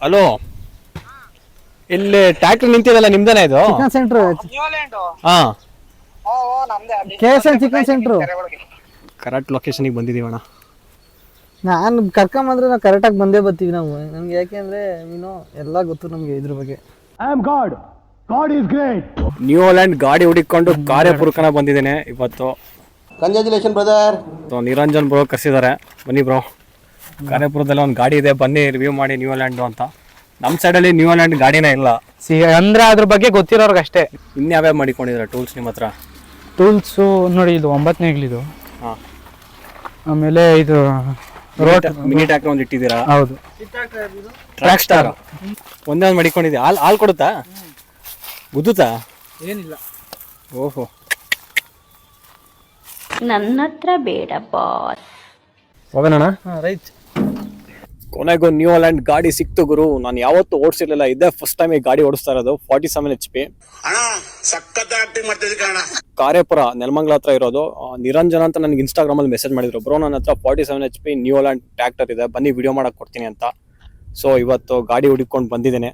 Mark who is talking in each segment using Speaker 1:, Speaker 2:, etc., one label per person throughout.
Speaker 1: Hello, ಇಲ್ಲಿ tractor ನಿಂತಿದಲ್ಲ ನಿಮ್ದೇನಾ ಇದು?
Speaker 2: Chicken centre.
Speaker 1: ಹಾ,
Speaker 2: KSN ಚಿಕನ್ ಸೆಂಟರ್.
Speaker 1: ಕರೆಕ್ಟ್ ಲೊಕೇಶನ್ಗೆ ಬಂದಿದೀವಣ್ಣ.
Speaker 2: ನಾನು ಕರ್ಕೊಂಬಂದ್ರೆ ನಾವು ಕರೆಕ್ಟಾಗಿ ಬಂದೇ ಬರ್ತೀವಿ ನಾವು. ನಮ್ಗೆ ಯಾಕೆಂದ್ರೆ ನೀನು ಎಲ್ಲ ಗೊತ್ತು ನಮ್ಗೆ ಇದ್ರ ಬಗ್ಗೆ.
Speaker 3: I am God. God is great.
Speaker 1: New Holland ಗಾಡಿ ಹುಡುಕೊಂಡು ಕಾರ್ಯಪುರಕನ ಬಂದಿದ್ದೇನೆ ಇವತ್ತು.
Speaker 4: Congratulation brother.
Speaker 1: ನಿರಂಜನ್ ಬ್ರೋ ಕರ್ಸಿದ್ದಾರೆ, ಬನ್ನಿ ಬ್ರೋ. ಕಾರ್ಯಪುರದಲ್ಲಿ ಒಂದು ಗಾಡಿ ಇದೆ, ಬನ್ನಿ ರಿವ್ಯೂ ಮಾಡಿ ನ್ಯೂ ಹಾಲೆಂಡ್ ಅಂತ. ನಮ್ಮ ಸೈಡಲ್ಲಿ ನ್ಯೂ ಹಾಲೆಂಡ್ ಗಾಡಿನೇ ಇಲ್ಲ
Speaker 2: ಅಂದ್ರೆ ಅದ್ರ ಬಗ್ಗೆ ಗೊತ್ತಿರೋರ್ಗೆ ಅಷ್ಟೇ.
Speaker 1: ಇನ್ಯಾವ್ಯಾವ ಮಾಡಿಕೊಂಡಿದ್ದಾರೆ ಟೂಲ್ಸ್ ನಿಮ್ಮ ಹತ್ರ?
Speaker 2: ಟೂಲ್ಸು ನೋಡಿ, ಇದು 9ನೇ ಇದು.
Speaker 1: ಹಾಂ,
Speaker 2: ಆಮೇಲೆ ಇದು ರೋಟ್
Speaker 1: ಮಿನಿ ಟ್ರ್ಯಾಕ್ಟರ್ ಒಂದು ಇಟ್ಟಿದ್ದೀರಾ?
Speaker 2: ಹೌದು,
Speaker 1: ಟ್ರ್ಯಾಕ್ ಸ್ಟಾರ್ ಒಂದೇ ಒಂದು ಮಾಡಿಕೊಂಡಿದ್ದೀವಿ. ಹಾಲು ಕೊಡುತ್ತಾ? ಉದ್ದುತ್ತಾ?
Speaker 2: ಏನಿಲ್ಲ.
Speaker 1: ಓಹೋ,
Speaker 5: ನನ್ನ ಹತ್ರ ಬೇಡ ಬಾಸ್.
Speaker 1: ಹೋಗೋಣ.
Speaker 2: ರೈಟ್.
Speaker 1: ಕೊನೆಗೂ ನ್ಯೂ ಹಾಲೆಂಡ್ ಗಾಡಿ ಸಿಕ್ತು ಗುರು. ನಾನು ಯಾವತ್ತೂ ಓಡಿಸಿರ್ಲಿಲ್ಲ, ಇದೇ ಫಸ್ಟ್ ಟೈಮ್ ಈ ಗಾಡಿ ಓಡಿಸ್ತಾ ಇರೋದು. 47 HP. ಕಾರ್ಯಪುರ ನೆಲಮಂಗಲ ಹತ್ರ ಇರೋದು. ನಿರಂಜನ್ ಅಂತ ನನಗೆ ಇನ್ಸ್ಟಾಗ್ರಾಮ್ ಅಲ್ಲಿ ಮೆಸೇಜ್ ಮಾಡಿದ್ರು, ಬ್ರೋ ನನ್ನ ಹತ್ರ 47 HP ನ್ಯೂ ಹಾಲೆಂಡ್ ಟ್ರ್ಯಾಕ್ಟರ್ ಇದೆ, ಬನ್ನಿ ವಿಡಿಯೋ ಮಾಡಕ್ ಕೊಡ್ತೀನಿ ಅಂತ. ಸೊ ಇವತ್ತು ಗಾಡಿ ಹುಡುಕೊಂಡು ಬಂದಿದ್ದೇನೆ.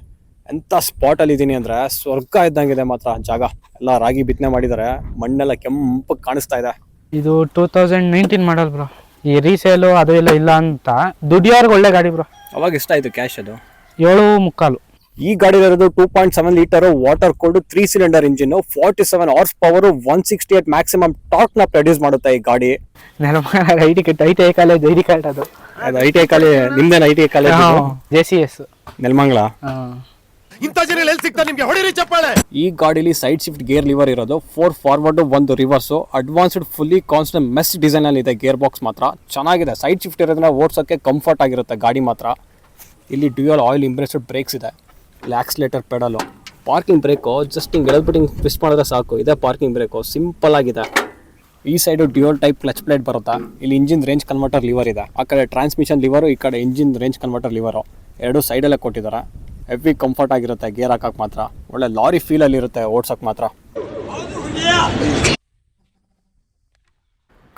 Speaker 1: ಎಂತ ಸ್ಪಾಟ್ ಅಲ್ಲಿ ಇದೀನಿ ಅಂದ್ರೆ ಸ್ವರ್ಗ ಇದ್ದಂಗಿದೆ ಮಾತ್ರ. ಜಾಗ ಎಲ್ಲ ರಾಗಿ ಬಿತ್ತನೆ ಮಾಡಿದ್ದಾರೆ, ಮಣ್ಣೆಲ್ಲ ಕೆಂಪು ಕಾಣಿಸ್ತಾ ಇದೆ.
Speaker 2: ಇದು 2019 ಮಾಡಲ್ ಬ್ರೋ. ಈ ರೀಸೇಲು ಅದು ಎಲ್ಲ ಇಲ್ಲ ಅಂತ ದುಡಿಯೋರ್ಗೆ ಒಳ್ಳೆ ಗಾಡಿ ಬ್ರೋ.
Speaker 1: ಅವಾಗ ಎಷ್ಟ ಆಯ್ತು ಕ್ಯಾಶ್? ಅದು
Speaker 2: 7.75.
Speaker 1: ಈ ಗಾಡಿ ಇರೋದು 2.7 litre water cooled 3 cylinder engine, 47 horsepower, 168 maximum torque ನ ಪ್ರೊಡ್ಯೂಸ್ ಮಾಡುತ್ತೆ ಈ ಗಾಡಿ.
Speaker 2: ಐಟಿಐ ಕಾಲೇಜ್ ಐಡಿ ಕಾರ್ಡ್ ಅದು.
Speaker 1: ಐಟಿಐ ಕಾಲೇಜ್ ನಿಮ್ದೇನ? ITI college
Speaker 2: JCS
Speaker 1: Nelamangala.
Speaker 3: ಇಂಥ ಜನ ಎಲ್ಲಿ ಸಿಗ್ತಾರೆ ನಿಮ್ಗೆ? ಹೊಡಿರಿ ಚಪ್ಪಾಳೆ.
Speaker 1: ಈ ಗಾಡಿಲಿ ಸೈಡ್ ಶಿಫ್ಟ್ ಗೇರ್ ಲಿವರ್ ಇರೋದು, 4 forward 1 reverse. Advanced fully constant mesh design ಅಲ್ಲಿ ಇದೆ. ಗೇರ್ ಬಾಕ್ಸ್ ಮಾತ್ರ ಚೆನ್ನಾಗಿದೆ. ಸೈಡ್ ಶಿಫ್ಟ್ ಇರೋದ್ರಿಂದ ಓಡಿಸೋಕೆ ಕಂಫರ್ಟ್ ಆಗಿರುತ್ತೆ ಗಾಡಿ ಮಾತ್ರ. ಇಲ್ಲಿ ಡ್ಯೂಯಲ್ ಆಯಿಲ್ ಇಂಪ್ರೆಸ್ಡ್ ಬ್ರೇಕ್ಸ್ ಇದೆ. ಇಲ್ಲಿ ಆಕ್ಸಿಲೇಟರ್ ಪೆಡಲು. ಪಾರ್ಕಿಂಗ್ ಬ್ರೇಕು ಜಸ್ಟ್ ಹಿಂಗೆ ಎಳೆದ್ಬಿಟ್ಟು ಹಿಂಗೆ ಟ್ವಿಸ್ಟ್ ಮಾಡಿದ್ರೆ ಸಾಕು. ಇದೆ ಪಾರ್ಕಿಂಗ್ ಬ್ರೇಕು, ಸಿಂಪಲ್ ಆಗಿದೆ. ಈ side dual type clutch plate ಬರುತ್ತೆ. ಇಲ್ಲಿ ಇಂಜಿನ್ ರೇಂಜ್ ಕನ್ವರ್ಟರ್ ಲಿವರ್ ಇದೆ. ಆ ಕಡೆ ಟ್ರಾನ್ಸ್ಮಿಷನ್ ಲಿವರು, ಈ ಕಡೆ ಇಂಜಿನ್ ರೇಂಜ್ ಕನ್ವರ್ಟರ್ ಲಿವರು. ಎರಡು ಸೈಡಲ್ಲೇ ಕೊಟ್ಟಿದ್ದಾರೆ. ಹೆವಿ ಕಂಫರ್ಟ್ ಆಗಿರುತ್ತೆ. ಗೇರ್ ಹಾಕಕ್ಕೆ ಮಾತ್ರ ಒಳ್ಳೆ ಲಾರಿ ಫೀಲಲ್ಲಿ ಇರುತ್ತೆ, ಓಡ್ಸೋಕೆ ಮಾತ್ರ.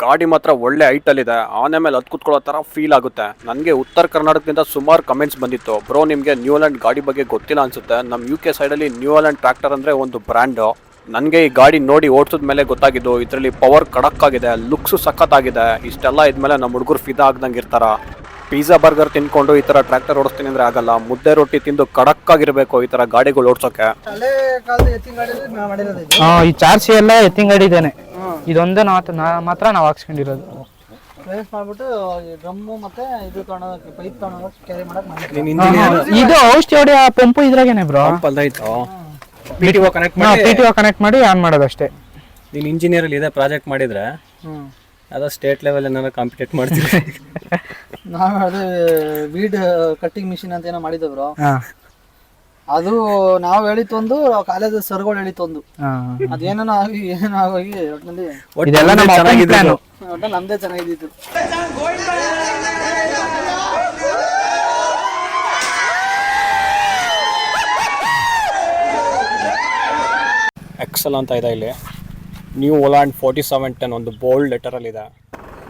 Speaker 1: ಗಾಡಿ ಮಾತ್ರ ಒಳ್ಳೆ ಹೈಟಲ್ಲಿದೆ. ಆನೆ ಮೇಲೆ ಹತ್ತು ಕುತ್ಕೊಳ್ಳೋ ಥರ ಫೀಲ್ ಆಗುತ್ತೆ. ನನಗೆ ಉತ್ತರ ಕರ್ನಾಟಕದಿಂದ ಸುಮಾರು ಕಮೆಂಟ್ಸ್ ಬಂದಿತ್ತು, ಬ್ರೋ ನಿಮಗೆ ನ್ಯೂ ಹಾಲೆಂಡ್ ಗಾಡಿ ಬಗ್ಗೆ ಗೊತ್ತಿಲ್ಲ ಅನಿಸುತ್ತೆ, ನಮ್ಮ UK ಸೈಡಲ್ಲಿ ನ್ಯೂ ಹಾಲೆಂಡ್ ಟ್ರ್ಯಾಕ್ಟರ್ ಅಂದರೆ ಒಂದು ಬ್ರ್ಯಾಂಡು. ನನಗೆ ಈ ಗಾಡಿ ನೋಡಿ ಓಡಿಸಿದ ಮೇಲೆ ಗೊತ್ತಾಗಿದ್ದು, ಇದರಲ್ಲಿ ಪವರ್ ಕಡಕ್ ಆಗಿದೆ, ಲುಕ್ಸು ಸಖತ್ತಾಗಿದೆ. ಇಷ್ಟೆಲ್ಲ ಇದ್ಮೇಲೆ ನಮ್ಮ ಹುಡುಗರು ಫಿದಾ ಆಗ್ದಂಗೆ ಇರ್ತಾರ. ಪಿಜ್ಜಾ ಬರ್ಗರ್ ತಿನ್ಕೊಂಡು ಈ ಥರ ಟ್ರ್ಯಾಕ್ಟರ್ ಓಡಿಸ್ತೀನಿ ಅಂದರೆ ಆಗಲ್ಲ. ಮುದ್ದೆ ರೊಟ್ಟಿ ತಿಂದು ಕಡಕ್ ಆಗಿರಬೇಕು ಈ ಥರ ಗಾಡಿಗಳು ಓಡಿಸೋಕೆ.
Speaker 2: ಈ ಚಾರ್ಜಿ ಎಲ್ಲ ಎತ್ತಿನ ಗಾಡಿ ಇದೇನೆ. ಇದೊಂದೇ ಮಾತ್ರ ನಾವು ಹಾಕ್ಸ್ಕೊಂಡಿರೋದು. ಇದು ಔಷಧಿ ಹೊಡೆಯೋ ಪಂಪು ಇದ್ರಾಗೇನೆ ಬ್ರೋ.
Speaker 1: PTO
Speaker 2: ಕನೆಕ್ಟ್ ಮಾಡಿ ಆನ್ ಮಾಡೋದಷ್ಟೇ.
Speaker 1: ನೀನು ಇಂಜಿನಿಯರಲ್ಲಿ ಇದೆ ಪ್ರಾಜೆಕ್ಟ್ ಮಾಡಿದ್ರೆ ಅದ ಸ್ಟೇಟ್ ಲೆವೆಲ್ ಏನಾರ ಕಾಂಪಿಟೇಟ್ ಮಾಡ್ತೀವಿ.
Speaker 6: ನಾವು ಅದೇ ವೀಡ್ ಕಟ್ಟಿಂಗ್ ಮಿಷಿನ್ ಅಂತ ಏನೋ ಮಾಡಿದ್ದೆ ಬ್ರೋ. ಅದು ನಾವು ಹೇಳಿತ್ತೊಂದು, ಕಾಲೇಜ್ ಸರ್ಗಳು ಹೇಳಿತ್ತೊಂದು. ಅದೇನೇನೋ ಆಗಿ ಏನೇನೋ ಆಗೋಗಿ ಒಟ್ಟಿನಲ್ಲಿ ನಮ್ದೇ ಚೆನ್ನಾಗಿದ್ದು.
Speaker 1: ಎಕ್ಸಲ್ ಅಂತ ಇದೆ ಇಲ್ಲಿ. ನ್ಯೂ ಹಾಲೆಂಡ್ 4710 ಒಂದು ಬೋಲ್ಡ್ ಲೆಟರಲ್ಲಿ ಇದೆ.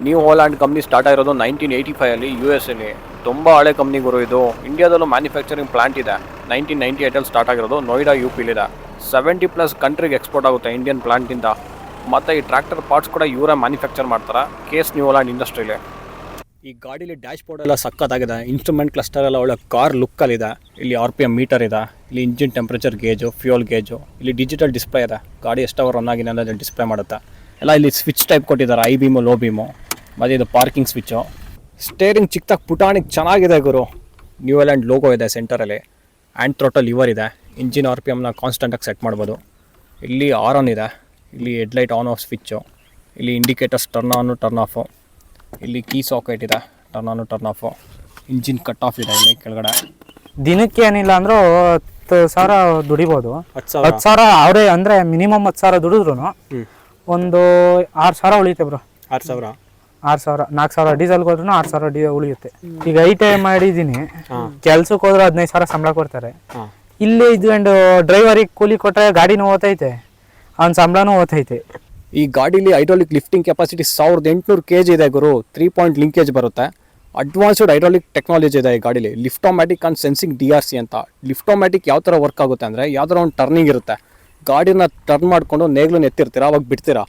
Speaker 1: ನ್ಯೂ ಹಾಲೆಂಡ್ ಕಂಪ್ನಿ ಸ್ಟಾರ್ಟ್ ಆಗಿರೋದು 1985 ಅಲ್ಲಿ US ಅಲ್ಲಿ. ತುಂಬ ಹಳೆ ಕಂಪ್ನಿಗಳು ಇದು. ಇಂಡಿಯಾದಲ್ಲೂ ಮ್ಯಾನುಫ್ಯಾಕ್ಚರಿಂಗ್ ಪ್ಲಾಂಟ್ ಇದೆ. 1998 ಅಲ್ಲಿ ಸ್ಟಾರ್ಟ್ ಆಗಿರೋದು. ನೋಯ್ಡಾ UP ಇದೆ. 70+ ಕಂಟ್ರಿಗೆ ಎಕ್ಸ್ಪೋರ್ಟ್ ಆಗುತ್ತೆ ಇಂಡಿಯನ್ ಪ್ಲಾಂಟಿಂದ. ಮತ್ತು ಈ ಟ್ರ್ಯಾಕ್ಟರ್ ಪಾರ್ಟ್ಸ್ ಕೂಡ ಇವರೇ ಮ್ಯಾನುಫ್ಯಾಕ್ಚರ್ ಮಾಡ್ತಾರೆ, KS ನ್ಯೂ ಹಾಲೆಂಡ್ ಇಂಡಸ್ಟ್ರಿಲಿ. ಈ ಗಾಡೀಲಿ ಡ್ಯಾಶ್ ಬೋರ್ಡ್ ಎಲ್ಲ ಸಕ್ಕತ್ತಾಗಿದೆ. ಇನ್ಸ್ಟ್ರೂಮೆಂಟ್ ಕ್ಲಸ್ಟರ್ ಎಲ್ಲ ಒಳ್ಳೆ ಕಾರ್ ಲುಕ್ಕಲ್ಲಿದೆ. ಇಲ್ಲಿ RPM ಮೀಟರ್ ಇದೆ. ಇಲ್ಲಿ engine temperature gauge, fuel gauge. ಇಲ್ಲಿ ಡಿಜಿಟಲ್ ಡಿಸ್ಪ್ಲೇ ಇದೆ. ಗಾಡಿ ಎಷ್ಟು ಅವರ್ ರನ್ ಆಗಿದೆ ಅನ್ನೋದು ಡಿಸ್ಪ್ಲೇ ಮಾಡುತ್ತೆ. ಎಲ್ಲ ಇಲ್ಲಿ ಸ್ವಿಚ್ ಟೈಪ್ ಕೊಟ್ಟಿದ್ದಾರೆ, ಐ ಬೀಮು, ಲೋ ಬೀಮು. ಮತ್ತು ಇದು ಪಾರ್ಕಿಂಗ್ ಸ್ವಿಚ್ಚು. ಸ್ಟೇರಿಂಗ್ ಚಿಕ್ಕದಾಗಿ ಪುಟಾಣಿಗೆ ಚೆನ್ನಾಗಿದೆ ಗುರು. ನ್ಯೂ ಹಾಲೆಂಡ್ ಲೋಗೋ ಇದೆ ಸೆಂಟರಲ್ಲಿ. ಆ್ಯಂಡ್ ಥ್ರೋಟಲ್ ಲಿವರ್ ಇದೆ. ಇಂಜಿನ್ RPMನ ಕಾನ್ಸ್ಟೆಂಟಾಗಿ ಸೆಟ್ ಮಾಡ್ಬೋದು. ಇಲ್ಲಿ ಆನ್ ಇದೆ. ಇಲ್ಲಿ ಹೆಡ್ಲೈಟ್ ಆನ್ ಆಫ್ ಸ್ವಿಚ್ಚು. ಇಲ್ಲಿ indicators turn on turn off. ಇಲ್ಲಿ ಕೀ ಸಾಕೆಟ್ ಇದೆ, turn on turn off. Engine cut off ಇದೆ ಇಲ್ಲಿ ಕೆಳಗಡೆ.
Speaker 2: ದಿನಕ್ಕೆ ಏನಿಲ್ಲ ಅಂದರೂ 10,000 ದುಡಿಬೋದು. 10,000 ಅವರೇ ಅಂದರೆ ಮಿನಿಮಮ್ 10,000 ದುಡಿದ್ರು ಒಂದು 6,000 ಉಳಿಯುತ್ತೆ ಬ್ರೋ.
Speaker 1: 6,000
Speaker 2: 4,000 ಡೀಸೆಲ್ಗೆ ಹೋದ್ರೂ 6,000 ಉಳಿಯುತ್ತೆ. ಈಗ ITI ಮಾಡಿದ್ದೀನಿ, ಕೆಲ್ಸಕ್ಕೆ ಹೋದ್ರೆ 15,000 ಸಂಬಳ ಕೊಡ್ತಾರೆ. ಇಲ್ಲಿ ಇದ್ಕೊಂಡು ಡ್ರೈವರಿಗೆ ಕೂಲಿ ಕೊಟ್ಟರೆ ಗಾಡಿನೂ ಓತೈತೆ, ಅವ್ನ ಸಂಬಳನೂ ಓತೈತೆ.
Speaker 1: ಈ ಗಾಡೀಲಿ ಹೈಡ್ರಾಲಿಕ್ ಲಿಫ್ಟಿಂಗ್ ಕೆಪಾಸಿಟಿ 1800 kg ಇದೆ ಗುರು. 3 ಪಾಯಿಂಟ್ ಲಿಂಕೇಜ್ ಬರುತ್ತೆ. ಅಡ್ವಾನ್ಸ್ಡ್ ಹೈಡ್ರಾಲಿಕ್ ಟೆಕ್ನಾಲಜಿ ಇದೆ ಈ ಗಾಡೀಲಿ. ಲಿಫ್ಟೋಮ್ಯಾಟಿಕ್ ಆ್ಯಂಡ್ ಸೆನ್ಸಿಂಗ್ DRC ಅಂತ. ಲಿಫ್ಟೋಮ್ಯಾಟಿಕ್ ಯಾವ ಥರ ವರ್ಕ್ ಆಗುತ್ತೆ ಅಂದರೆ, ಯಾವ್ದಾರ ಒಂದು ಟರ್ನಿಂಗ್ ಇರುತ್ತೆ, ಗಾಡಿನ ಟರ್ನ್ ಮಾಡಿಕೊಂಡು ನೇಗ್ಲನ್ನ ಎತ್ತಿರ್ತೀರಾ, ಅವಾಗ ಬಿಡ್ತೀರಾ,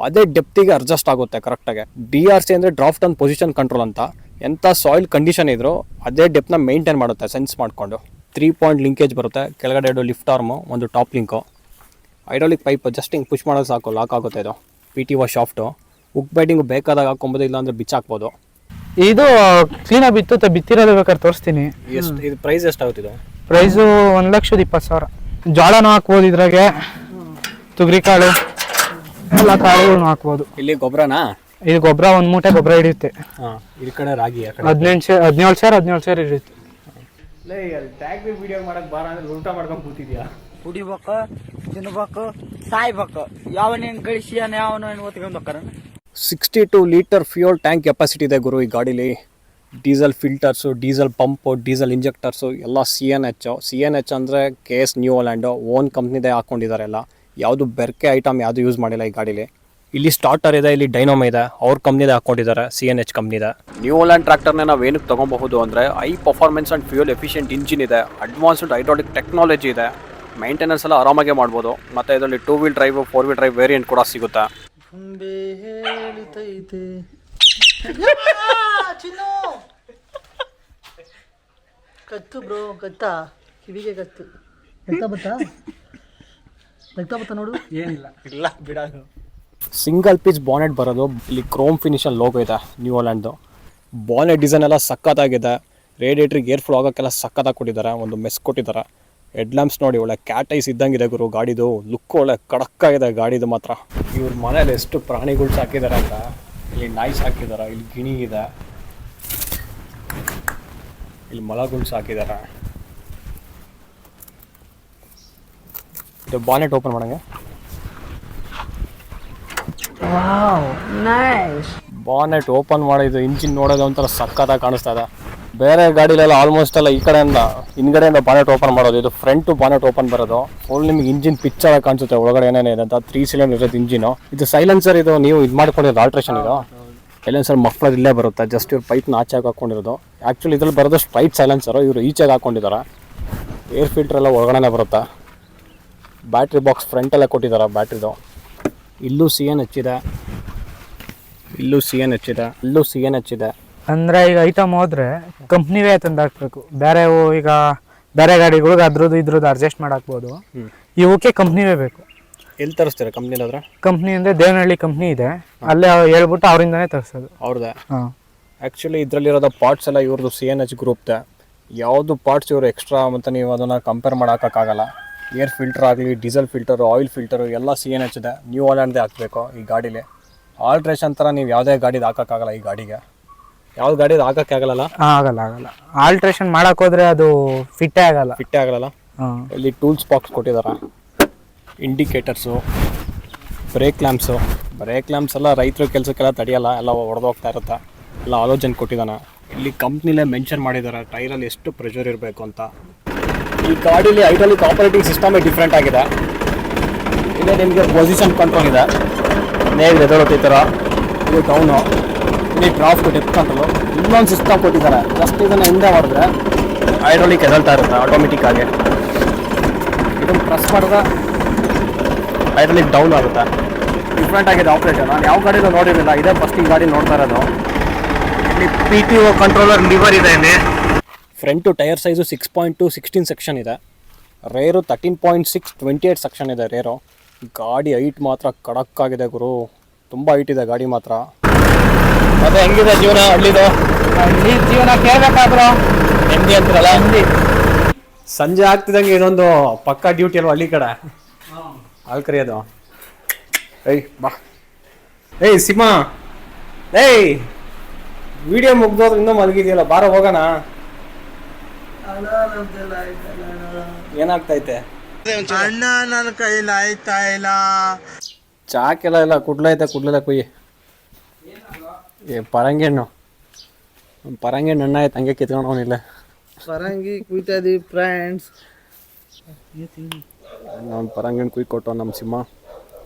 Speaker 1: ಅದೇ ಡೆಪ್ತಿಗೆ ಅಡ್ಜಸ್ಟ್ ಆಗುತ್ತೆ ಕರೆಕ್ಟಾಗಿ. DRC ಅಂದರೆ ಡ್ರಾಫ್ಟ್ ಆ್ಯಂಡ್ ಪೊಸಿಷನ್ ಕಂಟ್ರೋಲ್ ಅಂತ. ಎಂಥ ಸಾಯಿಲ್ ಕಂಡೀಷನ್ ಇದ್ರೂ ಅದೇ ಡೆಪ್ನ ಮೇಂಟೈನ್ ಮಾಡುತ್ತೆ ಸೆನ್ಸ್ ಮಾಡಿಕೊಂಡು. 3 ಪಾಯಿಂಟ್ ಲಿಂಕೇಜ್ ಬರುತ್ತೆ, ಕೆಳಗಡೆ 2 ಲಿಫ್ಟ್ ಆರ್ಮು, ಒಂದು top link. Hydraulic pipe just ಹಿಂಗೆ ಪುಷ್ ಮಾಡೋದು ಸಾಕು, ಲಾಕ್ ಆಗುತ್ತೆ. ಇದು PTO ಶಾಫ್ಟು. ಹುಕ್ ಬೈಟಿಂಗ್ ಬೇಕಾದಾಗ ಹಾಕ್ಕೊಬೋದು, ಇಲ್ಲಾಂದರೆ ಬಿಚ್ಚಾಕ್ಬೋದು.
Speaker 2: ಇದು ಕ್ಲೀನಾಗಿ ಬಿತ್ತಿರೋದು ಬೇಕಾದ್ರೆ ತೋರಿಸ್ತೀನಿ.
Speaker 1: ಎಷ್ಟು ಇದು ಪ್ರೈಸ್ ಎಷ್ಟಾಗುತ್ತೆ? ಇದು
Speaker 2: ಪ್ರೈಸು 1,20,000. ಜೋಳನೂ ಹಾಕ್ಬೋದು, ಇದ್ರಾಗೆ ತೊಗರಿಕಾಳು ಎಲ್ಲ ಕಾಳುಗಳನ್ನು ಹಾಕ್ಬೋದು.
Speaker 1: ಇಲ್ಲಿ ಗೊಬ್ಬರನಾ?
Speaker 2: ಇದು ಗೊಬ್ಬರ, ಒಂದು ಮೂಟೆ ಗೊಬ್ಬರ ಹಿಡಿಯುತ್ತೆ.
Speaker 1: ಹಾಂ, ಈ ಕಡೆ ರಾಗಿ
Speaker 2: 17 ಸಾವಿರ ಹಿಡಿಯುತ್ತೆ.
Speaker 1: ಟ್ಯಾಕ್ಟ್ರಿ ವಿಡಿಯೋ ಮಾಡಕ್ಕೆ ಬಾರ ಅಂದ್ರೆ ಊಟ ಮಾಡ್ಕೊಂಡು ಕೂತಿದ್ಯಾ?
Speaker 7: ಕುಡಿಬೇಕು, ತಿನ್ಬೇಕು, ಸಾಯ್ಬೇಕು. ಯಾವನೇನು ಗಳಿಸಿಯಾನ ಯಾವನ ಓದ್ಕೊಂಡು ಹೋಗ್ತಾರ.
Speaker 1: 62 ಲೀಟರ್ ಫ್ಯೂಯಲ್ ಟ್ಯಾಂಕ್ ಕೆಪಾಸಿಟಿ ಇದೆ ಗುರು ಈ ಗಾಡೀಲಿ. Diesel filters, diesel pump, diesel injectors ಎಲ್ಲ CNH ಅಂದರೆ KS ನ್ಯೂ ಹೋಲ್ಯಾಂಡು ಓನ್ ಕಂಪ್ನಿದೇ ಹಾಕ್ಕೊಂಡಿದ್ದಾರೆ. ಎಲ್ಲ ಯಾವುದು ಬೆರ್ಕೆ ಐಟಮ್ ಯಾವುದು ಯೂಸ್ ಮಾಡಿಲ್ಲ ಈ ಗಾಡೀಲಿ. ಇಲ್ಲಿ ಸ್ಟಾರ್ಟರ್ ಇದೆ, ಇಲ್ಲಿ ಡೈನೋಮ ಇದೆ, ಅವ್ರ ಕಂಪ್ನಿದೇ ಹಾಕ್ಕೊಂಡಿದ್ದಾರೆ, CNH ಕಂಪ್ನಿದೆ. ನ್ಯೂ ಹೋಲ್ಯಾಂಡ್ ಟ್ರ್ಯಾಕ್ಟರ್ನ ನಾವು ಏನಕ್ಕೆ ತೊಗೊಬಹುದು ಅಂದರೆ, high performance and fuel efficient engine ಇದೆ, ಅಡ್ವಾನ್ಸ್ಡ್ ಹೈಡ್ರಾಲಿಕ್ ಟೆಕ್ನಾಲಜಿ ಇದೆ, ಮೇಂಟೆನೆನ್ಸ್ ಎಲ್ಲ ಆರಾಮಾಗೆ ಮಾಡ್ಬೋದು. ಮತ್ತು ಇದರಲ್ಲಿ 2 wheel drive, 4 wheel drive variant ಕೂಡ ಸಿಗುತ್ತೆ.
Speaker 6: ಕತ್ತು ಬ್ರೋ, ಕತ್ತಾ ಕಿವಿಗೆ ಕತ್ತು. ಬತ್ತಾ ನೋಡು.
Speaker 1: ಇಲ್ಲ ಬಿಡೋದು. ಸಿಂಗಲ್ ಪೀಸ್ ಬಾನೆಟ್ ಬರೋದು. ಇಲ್ಲಿ ಕ್ರೋಮ್ ಫಿನಿಷಲ್ಲಿ ಲೋಗೋ ಇದೆ ನ್ಯೂ ಹೋಲ್ಯಾಂಡ್ದು. ಬಾನೆಟ್ ಡಿಸೈನ್ ಎಲ್ಲ ಸಖತ್ತಾಗಿದೆ. ರೇಡಿಯೇಟ್ರಿಗೆ ಏರ್ ಫ್ಲೋ ಆಗೋಕ್ಕೆಲ್ಲ ಸಖತ್ತಾಗಿ ಕೊಟ್ಟಿದ್ದಾರೆ. ಒಂದು ಮೆಸ್ ಕೊಟ್ಟಿದ್ದಾರೆ. ಹೆಡ್ ಲ್ಯಾಂಪ್ಸ್ ನೋಡಿ ಒಳ್ಳೆ ಕ್ಯಾಟ್ ಐಸ್ ಇದ್ದಂಗಿದೆ ಗುರು ಗಾಡಿದು. ಲುಕ್ ಒಳ್ಳೆ ಕಡಕ್ಕಾಗಿದೆ ಗಾಡಿದು ಮಾತ್ರ. ಇವ್ರ ಮನೇಲಿ ಎಷ್ಟು ಪ್ರಾಣಿಗಳು ಸಾಕಿದ್ದಾರೆ ಅಂತ. ಇಲ್ಲಿ ನಾಯಿ ಸಾಕಿದ್ದಾರೆ, ಇಲ್ಲಿ ಗಿಣಿ ಇದೆ, ಇಲ್ಲಿ ಮೊಲಗಳು ಸಾಕಿದ್ದಾರೆ. ಇದು ಬಾನೆಟ್ ಓಪನ್ ಮಾಡಂಗೆ. ಬಾನೆಟ್ ಓಪನ್ ಮಾಡಿದ್ದು ಇಂಜಿನ್ ನೋಡೋದು ಒಂಥರ ಸಕ್ಕತ್ತಾಗಿ ಕಾಣಿಸ್ತಾ ಇದೆ. ಬೇರೆ ಗಾಡಿಲೆಲ್ಲ ಆಲ್ಮೋಸ್ಟ್ ಎಲ್ಲ ಈ ಕಡೆಯಿಂದ ಹಿಂದ್ಗಡೆಯಿಂದ ಬಾನೆಟ್ ಓಪನ್ ಮಾಡೋದು. ಇದು ಫ್ರಂಟು ಬಾನೆಟ್ ಓಪನ್ ಬರೋದು. ಫುಲ್ ನಿಮ್ಗೆ ಇಂಜಿನ್ ಪಿಕ್ಚರ್ ಕಾಣಿಸುತ್ತೆ ಒಳಗಡೆ ಏನೇನಿದೆ ಅಂತ. 3 ಸಿಲಿಂಡರ್ ಇರೋದು ಇಂಜಿನು. ಇದು ಸೈಲೆನ್ಸರ್. ಇದು ನೀವು ಇದು ಮಾಡ್ಕೊಂಡಿರೋದು ಆಲ್ಟ್ರೇಷನ್. ಇದು ಸೈಲೆನ್ಸರ್ ಮಫ್ಲರ್ ಇಲ್ಲೇ ಬರುತ್ತೆ. ಜಸ್ಟ್ ಇವ್ರು ಪೈಪ್ನ ಆಚೆಗೆ ಹಾಕೊಂಡಿರೋದು. ಆ್ಯಕ್ಚುಲಿ ಇದ್ರಲ್ಲಿ ಬರೋದು ಸ್ಟ್ರೈಟ್ ಸೈಲೆನ್ಸರು, ಇವರು ಈಚೆಗೆ ಹಾಕೊಂಡಿದ್ದಾರೆ. ಏರ್ ಫಿಲ್ಟರ್ ಎಲ್ಲ ಒಳಗಡೆ ಬರುತ್ತೆ. ಬ್ಯಾಟ್ರಿ ಬಾಕ್ಸ್ ಫ್ರಂಟಲ್ಲೇ ಕೊಟ್ಟಿದ್ದಾರೆ ಬ್ಯಾಟ್ರಿದು. ಇಲ್ಲೂ CNH ಇದೆ, ಇಲ್ಲೂ CNH ಇದೆ, ಇಲ್ಲೂ CNH ಇದೆ.
Speaker 2: ಅಂದರೆ ಈಗ ಐಟಮ್ ಹೋದ್ರೆ ಕಂಪ್ನಿವೇ ತಂದು ಹಾಕ್ಬೇಕು. ಈಗ ಬೇರೆ ಗಾಡಿಗಳಿಗೆ ಇದ್ರದ್ದು ಅಡ್ಜಸ್ಟ್ ಮಾಡಾಕ್ಬೋದು. ಇವಕ್ಕೆ ಕಂಪ್ನಿವೇ ಬೇಕು.
Speaker 1: ಎಲ್ಲಿ ತರಿಸ್ತೀರಾ ಕಂಪ್ನಿಲಿ? ಆದ್ರೆ
Speaker 2: ಕಂಪ್ನಿ ಅಂದರೆ ದೇವನಹಳ್ಳಿ ಕಂಪ್ನಿ ಇದೆ, ಅಲ್ಲೇ ಹೇಳ್ಬಿಟ್ಟು ಅವರಿಂದನೇ ತರಿಸೋದು.
Speaker 1: ಅವ್ರದ್ದೇ.
Speaker 2: ಹಾಂ,
Speaker 1: ಆ್ಯಕ್ಚುಲಿ ಇದರಲ್ಲಿರೋದು ಪಾರ್ಟ್ಸ್ ಎಲ್ಲ ಇವ್ರದ್ದು CNH ಗ್ರೂಪ್ದೆ. ಯಾವುದು ಪಾರ್ಟ್ಸ್ ಇವರು ಎಕ್ಸ್ಟ್ರಾ ಮತ್ತು ನೀವು ಅದನ್ನು ಕಂಪೇರ್ ಮಾಡೋಕ್ಕಾಗಲ್ಲ. ಏರ್ ಫಿಲ್ಟರ್ ಆಗಲಿ, ಡೀಸೆಲ್ ಫಿಲ್ಟರು, ಆಯಿಲ್ ಫಿಲ್ಟರು ಎಲ್ಲ CNH ಇದೆ. ನ್ಯೂ ಹೋಲ್ಯಾಂಡ್ದೇ ಹಾಕಬೇಕು ಈ ಗಾಡೀಲಿ. ಆಲ್ಟ್ರೇಷನ್ ಥರ ನೀವು ಯಾವುದೇ ಗಾಡಿದು ಹಾಕೋಕ್ಕಾಗಲ್ಲ ಈ ಗಾಡಿಗೆ. ಯಾವ್ದು ಗಾಡಿದು ಹಾಕೋಕ್ಕೆ ಆಗಲ್ಲ.
Speaker 2: ಆಗಲ್ಲ. ಆಲ್ಟ್ರೇಷನ್ ಮಾಡಕ್ಕೆ ಹೋದ್ರೆ ಅದು ಫಿಟ್ಟೇ ಆಗಲ್ಲ. ಇಲ್ಲಿ ಟೂಲ್ಸ್ ಬಾಕ್ಸ್ ಕೊಟ್ಟಿದ್ದಾರೆ. ಇಂಡಿಕೇಟರ್ಸು, ಬ್ರೇಕ್ ಲ್ಯಾಂಪ್ಸ್ ಎಲ್ಲ ರೈತರ ಕೆಲಸಕ್ಕೆಲ್ಲ ತಡೆಯಲ್ಲ, ಎಲ್ಲ ಹೊಡೆದೋಗ್ತಾ ಇರುತ್ತೆ. ಎಲ್ಲ ಆಲೋಚನೆ ಕೊಟ್ಟಿದ್ದಾನೆ. ಇಲ್ಲಿ ಕಂಪ್ನಿಲೇ ಮೆನ್ಷನ್ ಮಾಡಿದ್ದಾರೆ ಟೈರಲ್ಲಿ ಎಷ್ಟು ಪ್ರೆಷರ್ ಇರಬೇಕು ಅಂತ. ಈ ಗಾಡೀಲಿ ಹೈಡ್ರಾಲಿಕ್ ಆಪರೇಟಿಂಗ್ ಸಿಸ್ಟಮೇ ಡಿಫ್ರೆಂಟ್ ಆಗಿದೆ. ಇಲ್ಲೇ ನಿಮಗೆ ಪೊಸಿಷನ್ ಕಂಟ್ರೋಲ್ ಇದೆ, ನೇಗ್ ಎದೊಳತಿ ಥರ. ಇದು ಡೌನು, ಇಲ್ಲಿ ಡ್ರಾಫ್ಟ್ ಡೆಪ್ತ್ ಕಂಟ್ರೋಲು. ಇನ್ನೊಂದು ಸಿಸ್ಟಮ್ ಕೊಟ್ಟಿದ್ದಾರೆ. ಜಸ್ಟ್ ಇದನ್ನು ಹಿಂದೆ ಮಾಡಿದ್ರೆ ಹೈಡ್ರಾಲಿಕ್ ಎದಳ್ತಾ ಇರುತ್ತೆ ಆಟೋಮೆಟಿಕ್ ಆಗಿ. ಇದನ್ನು ಪ್ರೆಸ್ ಮಾಡಿದ್ರೆ ಹೈಡ್ರಾಲಿಕ್ ಡೌನ್ ಆಗುತ್ತೆ. ಡಿಫ್ರೆಂಟ್ ಆಗಿದೆ ಆಪ್ರೇಟರ್. ನಾನು ಯಾವ ಗಾಡಿನೂ ನೋಡಿರಲಿಲ್ಲ, ಇದೇ ಫಸ್ಟ್ ಈ ಗಾಡಿ ನೋಡ್ತಾ ಇರೋದು. ಇಲ್ಲಿ PTO ಕಂಟ್ರೋಲರ್ ಲಿವರ್ ಇದೆ. ಇಲ್ಲಿ ಫ್ರಂಟು ಟೈರ್ ಸೈಜು 6.2 16 ಸೆಕ್ಷನ್ ಇದೆ. ರೇರು 13.6 28 ಸೆಕ್ಷನ್ ಇದೆ ರೇರು. ಗಾಡಿ ಹೈಟ್ ಮಾತ್ರ ಕಡಕ್ಕಾಗಿದೆ ಗುರು, ತುಂಬ ಹೈಟ್ ಇದೆ ಗಾಡಿ ಮಾತ್ರ. ಮತ್ತೆ ಹೆಂಗಿದೆ ಜೀವನ ಹಳ್ಳಿದು? ಹಳ್ಳಿ ಜೀವನ ಕೇಳಬೇಕಾದ್ರು
Speaker 1: ನೆಮ್ಮದಿ ಅಂತಾರಲ್ಲ. ಸಂಜೆ ಆಗ್ತಿದಂಗೆ ಇನ್ನೊಂದು ಪಕ್ಕಾ ಡ್ಯೂಟಿ ಅಲ್ವಾ ಹಳ್ಳಿ ಕಡೆ, ಅಲ್ಲಿ ಕರೆಯೋದು. ಬಾ ಸಿಮಾ, ವಿಡಿಯೋ ಮುಗ್ದೋದ್ರೆ ಇನ್ನೂ ಮಲಗಿದೆಯಲ್ಲ, ಬಾರ ಹೋಗೋಣ. ಏನಾಗ್ತೈತೆ
Speaker 7: ಅಣ್ಣ, ನನ್ನ ಕೈಲಿ ಆಯ್ತಾ ಇಲ್ಲ.
Speaker 1: ಚಾಕೆಲ್ಲ ಇಲ್ಲ, ಕುಡ್ಲೆಲ್ಲ ಕುಯ್ಯಿ. ಪರಂಗಿಹಣ್ಣು ಅಣ್ಣ ಆಯ್ತು, ಹಂಗೆ ಕಿತ್ಕೊಂಡವನಿಲ್ಲ.
Speaker 6: ಪರಂಗಿ ಕುಯ್ತಾ ಇದೀವಿ ಫ್ರೆಂಡ್ಸ್.
Speaker 1: ನಾನು ಪರಂಗಿಹಣ್ಣು ಕುಯ್ಕೊಟ್ಟು ನಮ್ಮ ಸಿಂಹ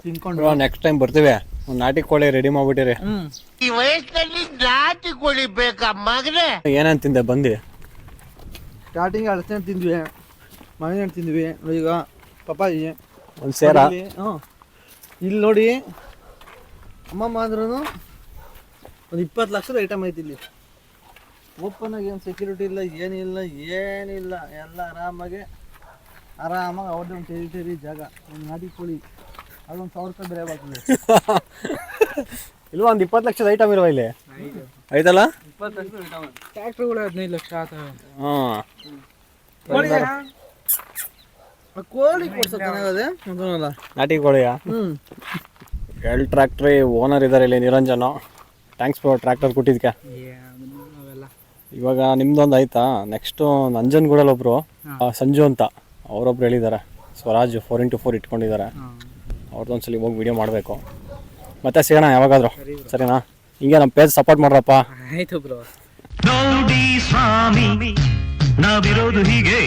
Speaker 6: ತಿನ್ಕೊಂಡು
Speaker 1: ನೆಕ್ಸ್ಟ್ ಟೈಮ್ ಬರ್ತೀವಿ ಒಂದು ನಾಟಿ ಕೋಳಿ ರೆಡಿ ಮಾಡ್ಬಿಟ್ಟಿರಿ.
Speaker 3: ಈ ವಯಸ್ಸಿನಲ್ಲಿ ನಾಟಿ ಕೋಳಿ ಬೇಕಾ ಮಗನೇ?
Speaker 1: ಏನೇನು ತಿಂದೆ ಬಂದು?
Speaker 6: ಸ್ಟಾರ್ಟಿಂಗ್ ಅಳಸೆ ಹಣ್ಣು ತಿಂದ್ವಿ, ಮಾವಿನ ಹಣ್ಣು ತಿಂದ್ವಿ, ಈಗ ಪಪ್ಪಾಯಿ
Speaker 1: ಒಂದು ಸೇರ
Speaker 6: ಇಲ್ಲಿ ನೋಡಿ ಅಮ್ಮಮ್ಮ ಅಂದ್ರೂ ಒಂದು 20 ಲಕ್ಷದ ಐಟಮ್ ಐತಿ ಇಲ್ಲಿ. ಓಪನ್ ಆಗಿ ಏನು ಸೆಕ್ಯೂರಿಟಿ ಇಲ್ಲ, ಏನಿಲ್ಲ, ಎಲ್ಲ ಆರಾಮಾಗಿ ಅವ್ರದ್ದು ಒಂದು ಟೆರಿಟರಿ ಜಾಗ, ಒಂದು ನಾಟಿ ಕೋಳಿ ಅದೊಂದು 1000 ರೂಪಾಯಿ ಬೆಲೆ ಬರ್ತದೆ.
Speaker 1: ಇಲ್ವಾ ಒಂದು 20 ಲಕ್ಷದ ಐಟಮ್ ಇರುವ ಇಲ್ಲಿ ಐತಲ್ಲ?
Speaker 6: 20 ಲಕ್ಷದ ಐಟಮ್
Speaker 2: ಟ್ಯಾಕ್ಟ್ರುಗಳು 15 ಲಕ್ಷ ಆಗ್ತವೆ.
Speaker 1: ಹಾಂ
Speaker 6: ಕೋಳಿ ಕೊಡ್ಸೋದು ಚೆನ್ನಾಗದೆ ಅಂತಲ್ಲ
Speaker 1: ನಾಟಿ ಕೋಳಿಯಾ? 2 ಟ್ರ್ಯಾಕ್ಟ್ರಿ ಓನರ್ ಇದ್ದಾರೆ ಇಲ್ಲಿ, ನಿರಂಜನ. ಥ್ಯಾಂಕ್ಸ್ ಫಾರ್ ಟ್ರ್ಯಾಕ್ಟರ್ ಕೊಟ್ಟಿದ್ದಕ್ಕೆ. ಇವಾಗ ನಿಮ್ದೊಂದು ಆಯ್ತಾ, ನೆಕ್ಸ್ಟು ನಂಜನಗೂಡಲ್ಲಿ ಒಬ್ರು ಸಂಜು ಅಂತ ಅವರೊಬ್ರು ಹೇಳಿದ್ದಾರೆ, ಸ್ವರಾಜ್ 4x4 ಇಟ್ಕೊಂಡಿದ್ದಾರೆ. ಅವ್ರದ್ದೊಂದ್ಸಲಿ ಹೋಗಿ ವಿಡಿಯೋ ಮಾಡಬೇಕು. ಮತ್ತೆ ಸಿಗೋಣ ಯಾವಾಗಾದರೂ, ಸರಿನಾ? ಹಿಂಗೆ ನಮ್ಮ ಪೇಜ್ ಸಪೋರ್ಟ್ ಮಾಡ್ರಪ್ಪ.
Speaker 2: ಆಯ್ತು ಬ್ರೋ.
Speaker 8: ನೋಡಿ ಸ್ವಾಮಿ ನಾವಿರೋದು ಹೀಗೆ